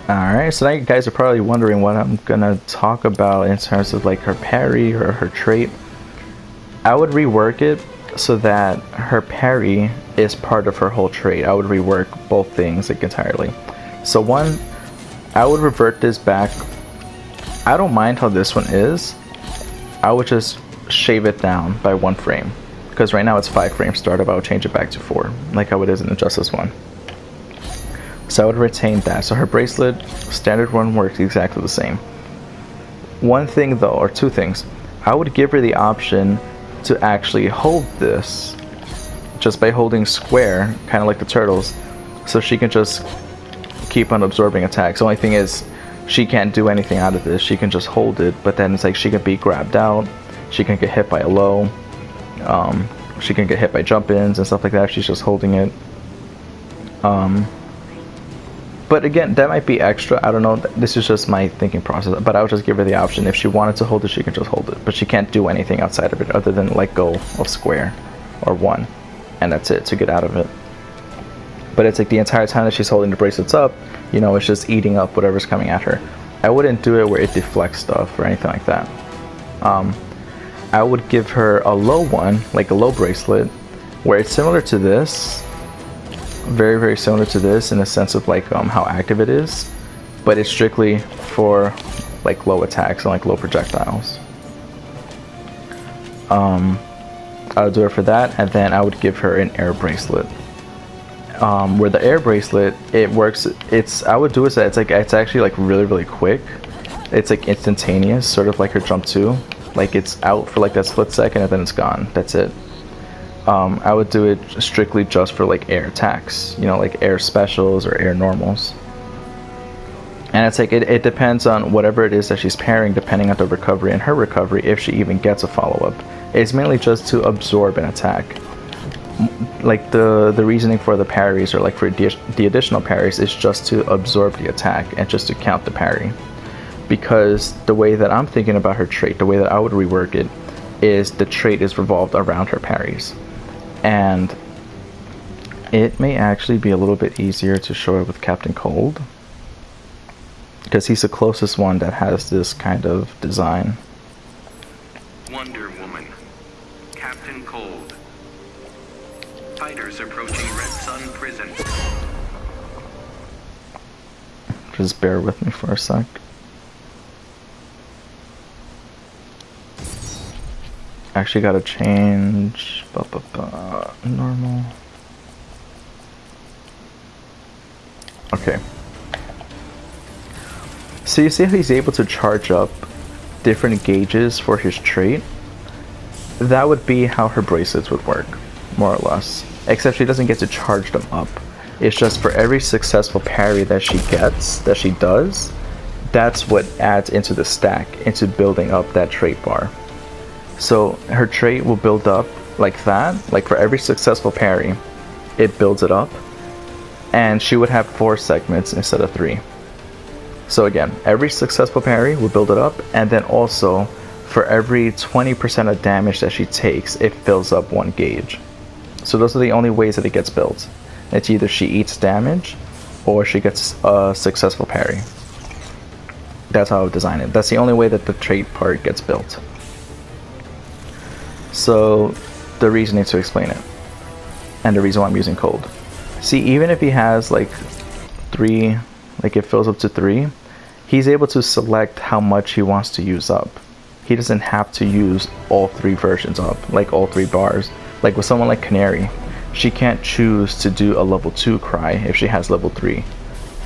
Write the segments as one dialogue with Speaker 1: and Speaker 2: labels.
Speaker 1: Alright, so now you guys are probably wondering what I'm gonna talk about in terms of like her parry or her trait. I would rework it so that her parry is part of her whole trait. I would rework both things like entirely. So one, I would revert this back. I don't mind how this one is. I would just shave it down by 1 frame. Because right now it's 5 frames startup, I would change it back to 4, like how it is in the Justice one. So I would retain that. So her bracelet, standard one, works exactly the same. One thing though, or 2 things, I would give her the option to actually hold this just by holding square, kind of like the turtles, so she can just keep on absorbing attacks. The only thing is she can't do anything out of this. She can just hold it, but then it's like she can be grabbed out, she can get hit by a low, she can get hit by jump-ins and stuff like that if she's just holding it. But again, that might be extra. I don't know. This is just my thinking process. But I would just give her the option. If she wanted to hold it, she can just hold it. But she can't do anything outside of it other than let go of square or 1. And that's it, to get out of it. But it's like the entire time that she's holding the bracelets up, you know, it's just eating up whatever's coming at her. I wouldn't do it where it deflects stuff or anything like that. I would give her a low one, like a low bracelet, where it's similar to this. Very, very similar to this in the sense of like how active it is, but it's strictly for like low attacks and like low projectiles. I would do it for that, and then I would give her an air bracelet. Where the air bracelet, it works. I would do it so it's actually like really, really quick. It's like instantaneous, sort of like her jump 2. Like it's out for like that split second and then it's gone. That's it. I would do it strictly just for like air attacks, you know, like air specials or air normals. And it's like it depends on whatever it is that she's parrying, depending on the recovery and her recovery, if she even gets a follow-up. It's mainly just to absorb an attack. Like the reasoning for the parries, or like for the additional parries, is just to absorb the attack and just to count the parry. Because the way that I'm thinking about her trait, the way that I would rework it, is the trait is revolved around her parries. And it may actually be a little bit easier to show it with Captain Cold, because he's the closest one that has this kind of design.
Speaker 2: Wonder Woman, Captain Cold. Fighters approaching Red Sun Prison.
Speaker 1: Just bear with me for a sec. Actually gotta change normal. Okay. So you see how he's able to charge up different gauges for his trait? That would be how her bracelets would work, more or less. Except she doesn't get to charge them up. It's just for every successful parry that she gets, that she does, that's what adds into the stack, into building up that trait bar. So her trait will build up like that, like for every successful parry, it builds it up, and she would have 4 segments instead of 3. So again, every successful parry will build it up, and then also for every 20% of damage that she takes, it fills up 1 gauge. So those are the only ways that it gets built. It's either she eats damage, or she gets a successful parry. That's how I would design it. That's the only way that the trait part gets built. So the reasoning to explain it, and the reason why I'm using cold. See, even if he has like 3, like it fills up to 3, he's able to select how much he wants to use up. He doesn't have to use all 3 versions up, like all 3 bars. Like with someone like Canary, she can't choose to do a level 2 cry if she has level 3,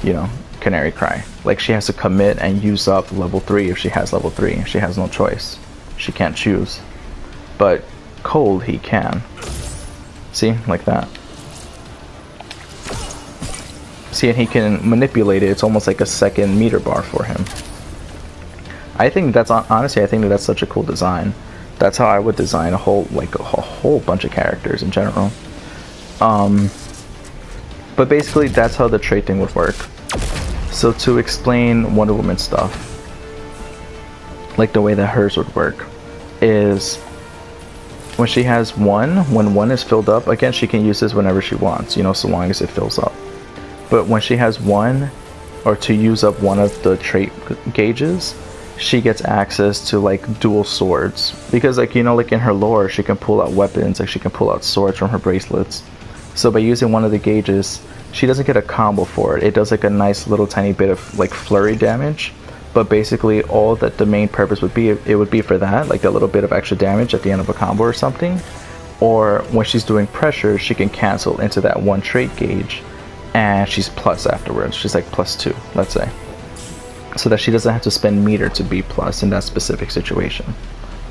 Speaker 1: you know, Canary cry. Like she has to commit and use up level 3 if she has level 3. She has no choice. She can't choose. But cold, he can. See, like that. See, and he can manipulate it. It's almost like a second meter bar for him. I think that's, honestly, I think that's such a cool design. That's how I would design a whole bunch of characters in general. But basically, that's how the trait thing would work. So to explain Wonder Woman stuff, like the way that hers would work, is when she has 1, when 1 is filled up, again, she can use this whenever she wants, you know, so long as it fills up. But when she has 1, or to use up one of the trait gauges, she gets access to like dual swords, because like, you know, like in her lore she can pull out weapons, like she can pull out swords from her bracelets. So by using one of the gauges, she doesn't get a combo for it. It does like a nice little tiny bit of like flurry damage, but basically all that the main purpose would be, it would be for that, like a little bit of extra damage at the end of a combo or something. Or when she's doing pressure, she can cancel into that one trait gauge and she's plus afterwards. She's like +2, let's say, so that she doesn't have to spend meter to be plus in that specific situation.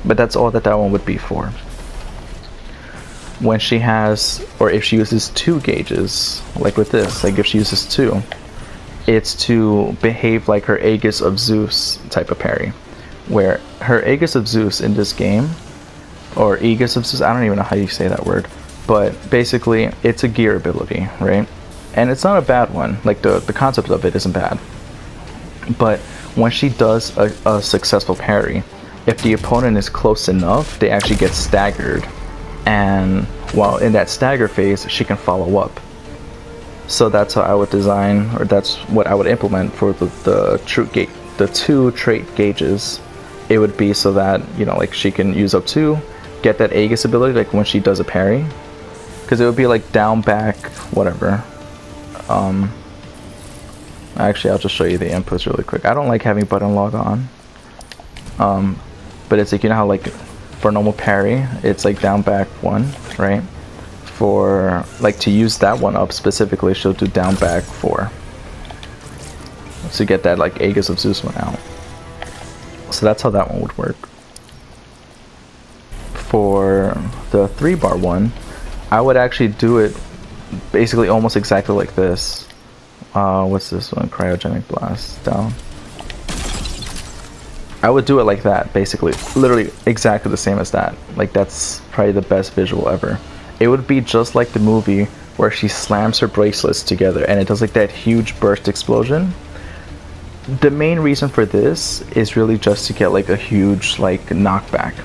Speaker 1: But that's all that that one would be for. When she has, or if she uses 2 gauges, like with this, like if she uses 2, it's to behave like her Aegis of Zeus type of parry, where her Aegis of Zeus in this game, or Aegis of Zeus, I don't even know how you say that word, but basically it's a gear ability, right? And it's not a bad one, like the concept of it isn't bad. But when she does a successful parry, if the opponent is close enough, they actually get staggered, and while in that stagger phase, she can follow up. So that's how I would design, or that's what I would implement for the 2 trait gauges. It would be so that, you know, like she can use up 2, get that Aegis ability, like when she does a parry, because it would be like down, back, whatever. Actually, I'll just show you the inputs really quick. I don't like having button log on, but it's like, you know how like for normal parry, it's like down, back, 1, right? For like to use that one up specifically, she'll do down, back, 4 to get that like Aegis of Zeus one out. So that's how that one would work. For the 3-bar one, I would actually do it basically almost exactly like this. What's this one? Cryogenic blast down. I would do it like that, basically, literally exactly the same as that. Like that's probably the best visual ever. It would be just like the movie where she slams her bracelets together and it does like that huge burst explosion. The main reason for this is really just to get like a huge like knockback.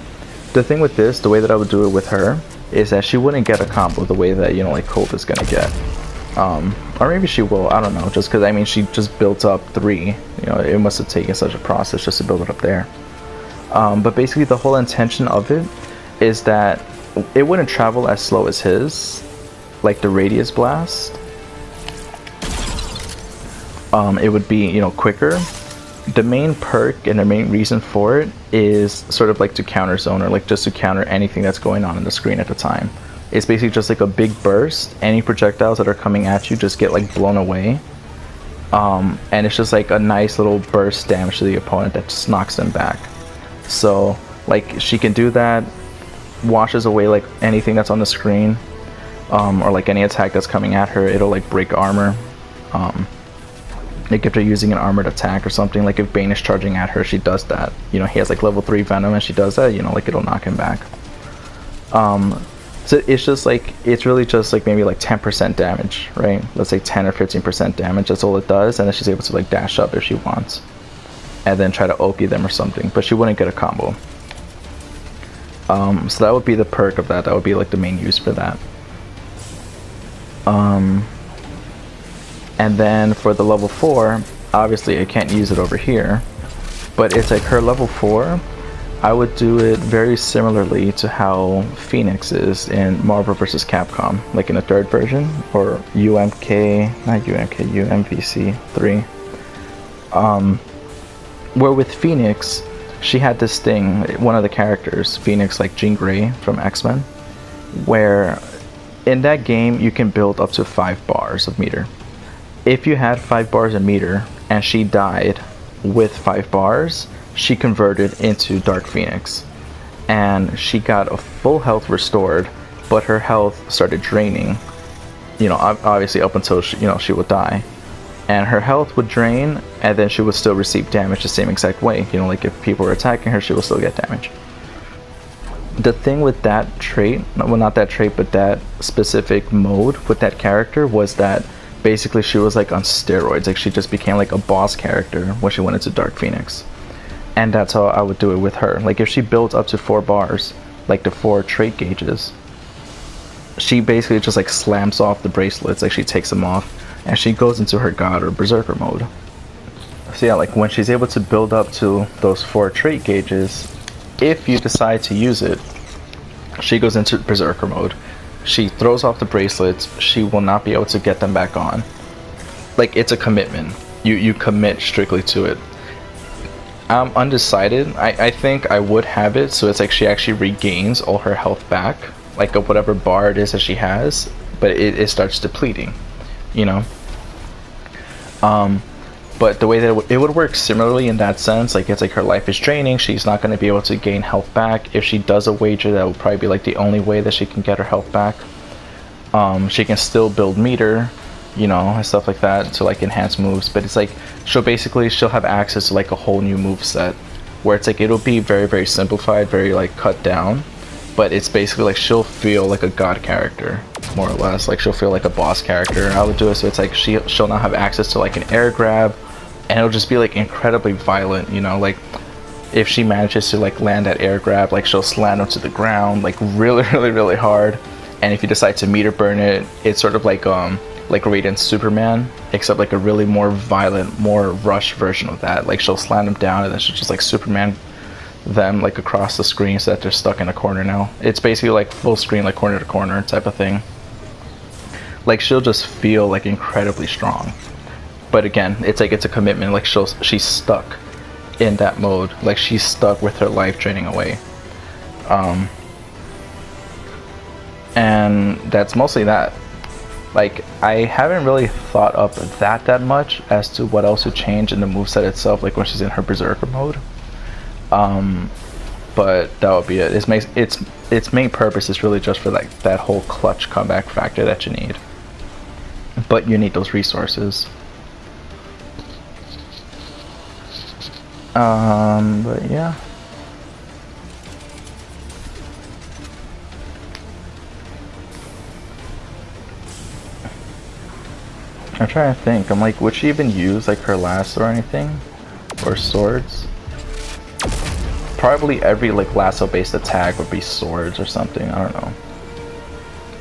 Speaker 1: The thing with this, the way that I would do it with her, is that she wouldn't get a combo the way that, you know, like Colt is gonna get. Or maybe she will, I don't know, just because I mean she just built up 3, you know, it must have taken such a process just to build it up there. But basically the whole intention of it is that it wouldn't travel as slow as his, like the radius blast. It would be, you know, quicker. The main perk and the main reason for it is sort of like to counter zone, or like just to counter anything that's going on the screen at the time. It's basically just like a big burst. Any projectiles that are coming at you just get like blown away. And it's just like a nice little burst damage to the opponent that just knocks them back. So like she can do that, washes away like anything that's on the screen, or like any attack that's coming at her, it'll like break armor. Like if they're using an armored attack or something, like if Bane is charging at her, she does that. You know, he has like level 3 venom and she does that, you know, like it'll knock him back. So it's just like, it's really just like maybe like 10% damage, right? Let's say 10 or 15% damage, that's all it does, and then she's able to like dash up if she wants. And then try to Oki them or something, but she wouldn't get a combo. So that would be the perk of that, that would be like the main use for that. And then for the level 4, obviously I can't use it over here, but it's like her level 4, I would do it very similarly to how Phoenix is in Marvel vs. Capcom, like in the 3rd version, or UMVC 3. Where with Phoenix, she had this thing, one of the characters, Phoenix, like Jean Grey from X-Men, where in that game you can build up to 5 bars of meter. If you had 5 bars of meter and she died with 5 bars, she converted into Dark Phoenix, and she got a full health restored, but her health started draining, you know, obviously up until she, you know, she would die, and her health would drain, and then she would still receive damage the same exact way, you know, like if people were attacking her, she will still get damage. The thing with that trait, well, not that trait, but that specific mode with that character was that basically she was like on steroids, like she just became like a boss character when she went into Dark Phoenix. And that's how I would do it with her. Like if she builds up to 4 bars, like the 4 trait gauges, she basically just like slams off the bracelets, like she takes them off, and she goes into her god or berserker mode. So yeah, like when she's able to build up to those 4 trait gauges, if you decide to use it, she goes into berserker mode. She throws off the bracelets. She will not be able to get them back on. Like, it's a commitment. You commit strictly to it. I'm undecided. I think I would have it so it's like she actually regains all her health back, like of whatever bar it is that she has, but it starts depleting, you know. But the way that it would work similarly in that sense, like it's like her life is draining, she's not going to be able to gain health back. If she does a wager, that would probably be like the only way that she can get her health back. She can still build meter, you know, and stuff like that to like enhance moves, but it's like she'll have access to like a whole new move set where it's like it'll be very, very simplified, very like cut down, but it's basically like she'll feel like a god character, more or less. Like she'll feel like a boss character. I would do it so it's like she'll now have access to like an air grab, and it'll just be like incredibly violent, you know. Like if she manages to like land that air grab, like she'll slam them to the ground like really, really, really hard. And if you decide to meter burn it, it's sort of like Radiant Superman, except like a really more violent, more rush version of that. Like she'll slam them down and then she'll just like Superman them like across the screen so that they're stuck in a corner now. It's basically like full screen, like corner to corner type of thing. Like she'll just feel like incredibly strong. But again, it's like it's a commitment. Like she's stuck in that mode. Like she's stuck with her life draining away. And that's mostly that. Like I haven't really thought up that much as to what else would change in the moveset itself, like when she's in her berserker mode. But that would be it. Its main purpose is really just for like that whole clutch comeback factor that you need. But you need those resources. But yeah. I'm trying to think. I'm like, would she even use like her lasso or anything? Or swords? Probably every like lasso based attack would be swords or something. I don't know.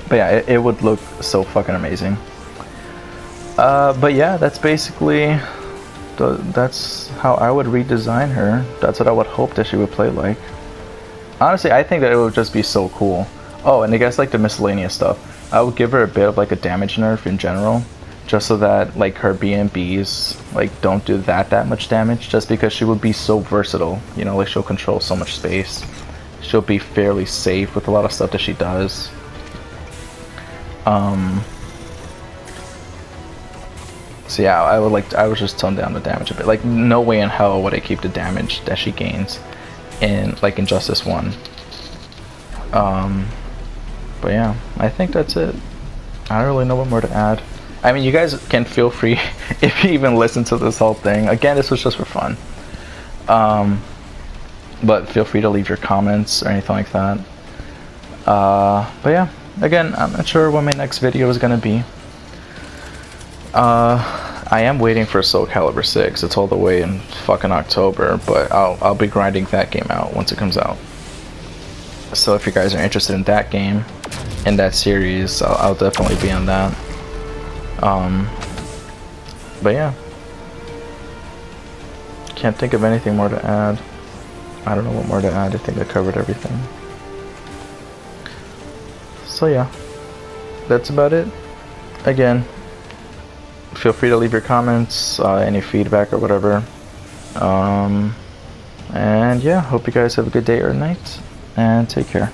Speaker 1: But yeah, it would look so fucking amazing. But yeah, that's basically that's how I would redesign her. That's what I would hope that she would play like. Honestly, I think that it would just be so cool. Oh, and I guess like the miscellaneous stuff, I would give her a bit of like a damage nerf in general, just so that like her BMBs like don't do that much damage, just because she would be so versatile, you know. Like she'll control so much space, she'll be fairly safe with a lot of stuff that she does. So yeah, I would just tone down the damage a bit. Like no way in hell would I keep the damage that she gains in like Injustice 1. But yeah, I think that's it. I don't really know what more to add. I mean, you guys can feel free if you even listen to this whole thing. Again, this was just for fun. But feel free to leave your comments or anything like that. But yeah, again, I'm not sure when my next video is gonna be. I am waiting for Soul Calibur 6. It's all the way in fucking October, but I'll be grinding that game out once it comes out. So if you guys are interested in that game, in that series, I'll definitely be on that. But yeah, can't think of anything more to add. I don't know what more to add. I think I covered everything. So yeah, that's about it. Again, feel free to leave your comments, any feedback or whatever. And yeah, hope you guys have a good day or night, and take care.